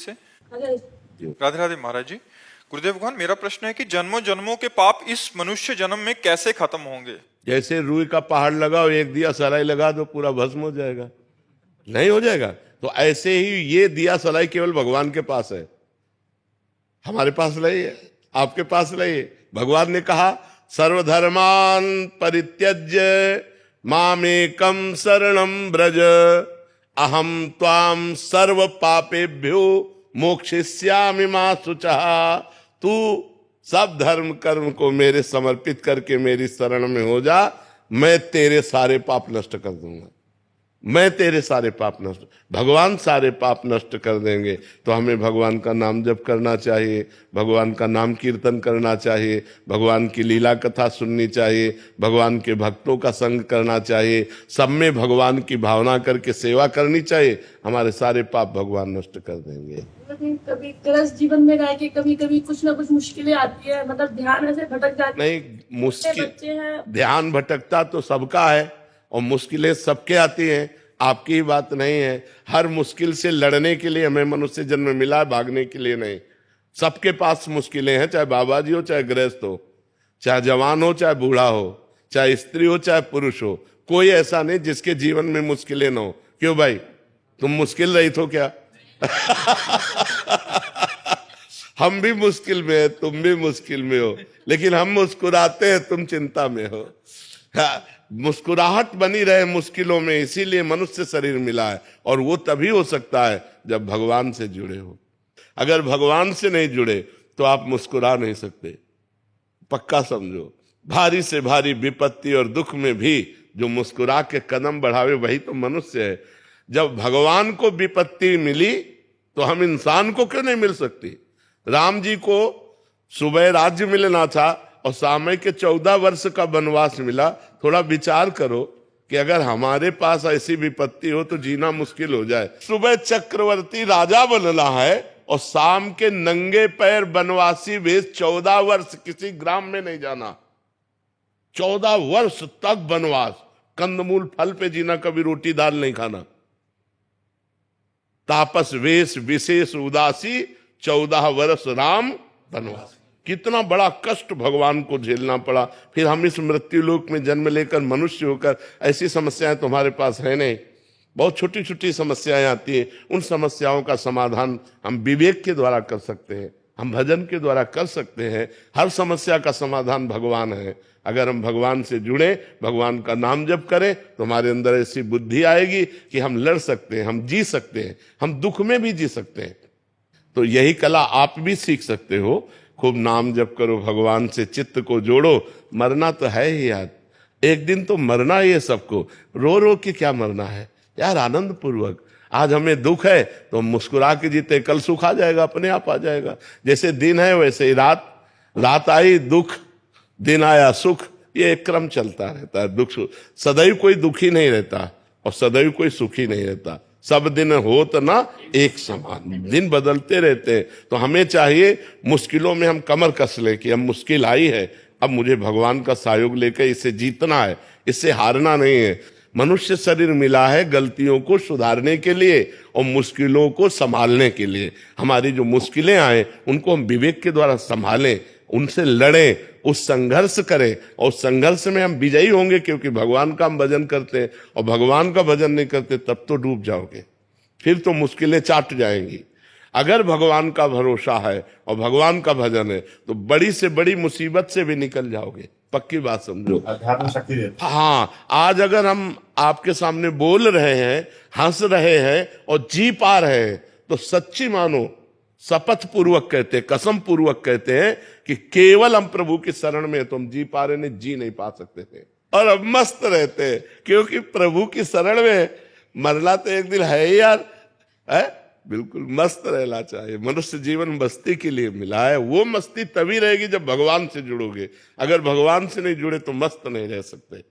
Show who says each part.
Speaker 1: से राधे राधे महाराज जी। गुरुदेव भगवान, मेरा प्रश्न है कि जन्मों जन्मों के पाप इस मनुष्य जन्म में कैसे खत्म होंगे?
Speaker 2: जैसे रुई का पहाड़ लगाओ, एक दिया सलाई लगा दो, पूरा भस्म हो जाएगा? नहीं हो जाएगा। तो ऐसे ही ये दिया सलाई केवल भगवान के पास है, हमारे पास नहीं है, आपके पास नहीं है। भगवान ने कहा सर्वधर्मान परित्यज्य मामेकम शरणम ब्रज अहम त्वाम सर्व पापेभ्यो मोक्षयिष्यामि मा शुचः। तू सब धर्म कर्म को मेरे समर्पित करके मेरी शरण में हो जा, मैं तेरे सारे पाप नष्ट कर दूंगा। मैं तेरे सारे पाप नष्ट, भगवान सारे पाप नष्ट कर देंगे। तो हमें भगवान का नाम जप करना चाहिए, भगवान का नाम कीर्तन करना चाहिए, भगवान की लीला कथा सुननी चाहिए, भगवान के भक्तों का संग करना चाहिए, सब में भगवान की भावना करके सेवा करनी चाहिए। हमारे सारे पाप भगवान नष्ट कर देंगे।
Speaker 3: कभी गृहस्थ जीवन में रह के कभी कभी कुछ ना कुछ मुश्किलें आती है, मतलब ध्यान ऐसे भटक जाती है।
Speaker 2: नहीं, मुश्किल
Speaker 3: बच्चे हैं,
Speaker 2: ध्यान भटकता तो सबका है और मुश्किलें सबके आती हैं, आपकी ही बात नहीं है। हर मुश्किल से लड़ने के लिए हमें मनुष्य जन्म मिला है, भागने के लिए नहीं। सबके पास मुश्किलें हैं, चाहे बाबा जी हो, चाहे गृहस्थ हो, चाहे जवान हो, चाहे बूढ़ा हो, चाहे स्त्री हो, चाहे पुरुष हो। कोई ऐसा नहीं जिसके जीवन में मुश्किलें ना हो। क्यों भाई, तुम मुश्किल रहित हो क्या? हम भी मुश्किल में है, तुम भी मुश्किल में हो, लेकिन हम मुस्कुराते हैं, तुम चिंता में हो। मुस्कुराहट बनी रहे मुश्किलों में, इसीलिए मनुष्य शरीर मिला है। और वो तभी हो सकता है जब भगवान से जुड़े हो। अगर भगवान से नहीं जुड़े तो आप मुस्कुरा नहीं सकते, पक्का समझो। भारी से भारी विपत्ति और दुख में भी जो मुस्कुरा के कदम बढ़ावे वही तो मनुष्य है। जब भगवान को विपत्ति मिली तो हम इंसान को क्यों नहीं मिल सकती? राम जी को सुबह राज्य मिलना था और समय के 14 वर्ष का वनवास मिला। थोड़ा विचार करो कि अगर हमारे पास ऐसी विपत्ति हो तो जीना मुश्किल हो जाए। सुबह चक्रवर्ती राजा बनना है और शाम के नंगे पैर वनवासी वेश 14 वर्ष किसी ग्राम में नहीं जाना। 14 वर्ष तक वनवास, कंदमूल फल पे जीना, कभी रोटी दाल नहीं खाना। तापस वेश विशेष उदासी 14 वर्ष राम वनवास। कितना बड़ा कष्ट भगवान को झेलना पड़ा। फिर हम इस मृत्यु लोक में जन्म लेकर मनुष्य होकर, ऐसी समस्याएं तुम्हारे पास है नहीं। बहुत छोटी छोटी समस्याएं आती हैं, उन समस्याओं का समाधान हम विवेक के द्वारा कर सकते हैं, हम भजन के द्वारा कर सकते हैं। हर समस्या का समाधान भगवान है। अगर हम भगवान से जुड़े, भगवान का नाम जप करें तो हमारे अंदर ऐसी बुद्धि आएगी कि हम लड़ सकते हैं, हम जी सकते हैं, हम दुख में भी जी सकते हैं। तो यही कला आप भी सीख सकते हो। खूब नाम जप करो, भगवान से चित्त को जोड़ो। मरना तो है ही यार, एक दिन तो मरना ही है सबको। रो रो के क्या मरना है यार, आनंद पूर्वक। आज हमें दुख है तो मुस्कुरा के जीते, कल सुख आ जाएगा, अपने आप आ जाएगा। जैसे दिन है वैसे ही रात, रात आई दुख, दिन आया सुख, ये एक क्रम चलता रहता है। दुख सदैव कोई दुखी नहीं रहता और सदैव कोई सुखी नहीं रहता। सब दिन होत ना एक समान, दिन बदलते रहते हैं। तो हमें चाहिए मुश्किलों में हम कमर कस ले कि अब मुश्किल आई है, अब मुझे भगवान का सहयोग लेकर इसे जीतना है, इससे हारना नहीं है। मनुष्य शरीर मिला है गलतियों को सुधारने के लिए और मुश्किलों को संभालने के लिए। हमारी जो मुश्किलें आए उनको हम विवेक के द्वारा संभालें, उनसे लड़ें, उस संघर्ष करें और उस संघर्ष में हम विजयी होंगे, क्योंकि भगवान का हम भजन करते हैं। और भगवान का भजन नहीं करते तब तो डूब जाओगे, फिर तो मुश्किलें चाट जाएंगी। अगर भगवान का भरोसा है और भगवान का भजन है तो बड़ी से बड़ी मुसीबत से भी निकल जाओगे, पक्की बात समझो।
Speaker 4: अध्यात्म शक्ति देता है।
Speaker 2: हाँ, आज अगर हम आपके सामने बोल रहे हैं, हंस रहे हैं और जी पा रहे हैं तो सच्ची मानो, शपथ पूर्वक कहते हैं, कसम पूर्वक कहते हैं कि केवल हम प्रभु की शरण में तो हम जी पा रहे, नहीं जी नहीं पा सकते थे। और अब मस्त रहते हैं क्योंकि प्रभु की शरण में मरना तो एक दिन है ही यार, है? बिल्कुल मस्त रहना चाहिए। मनुष्य जीवन मस्ती के लिए मिला है। वो मस्ती तभी रहेगी जब भगवान से जुड़ोगे। अगर भगवान से नहीं जुड़े तो मस्त नहीं रह सकते।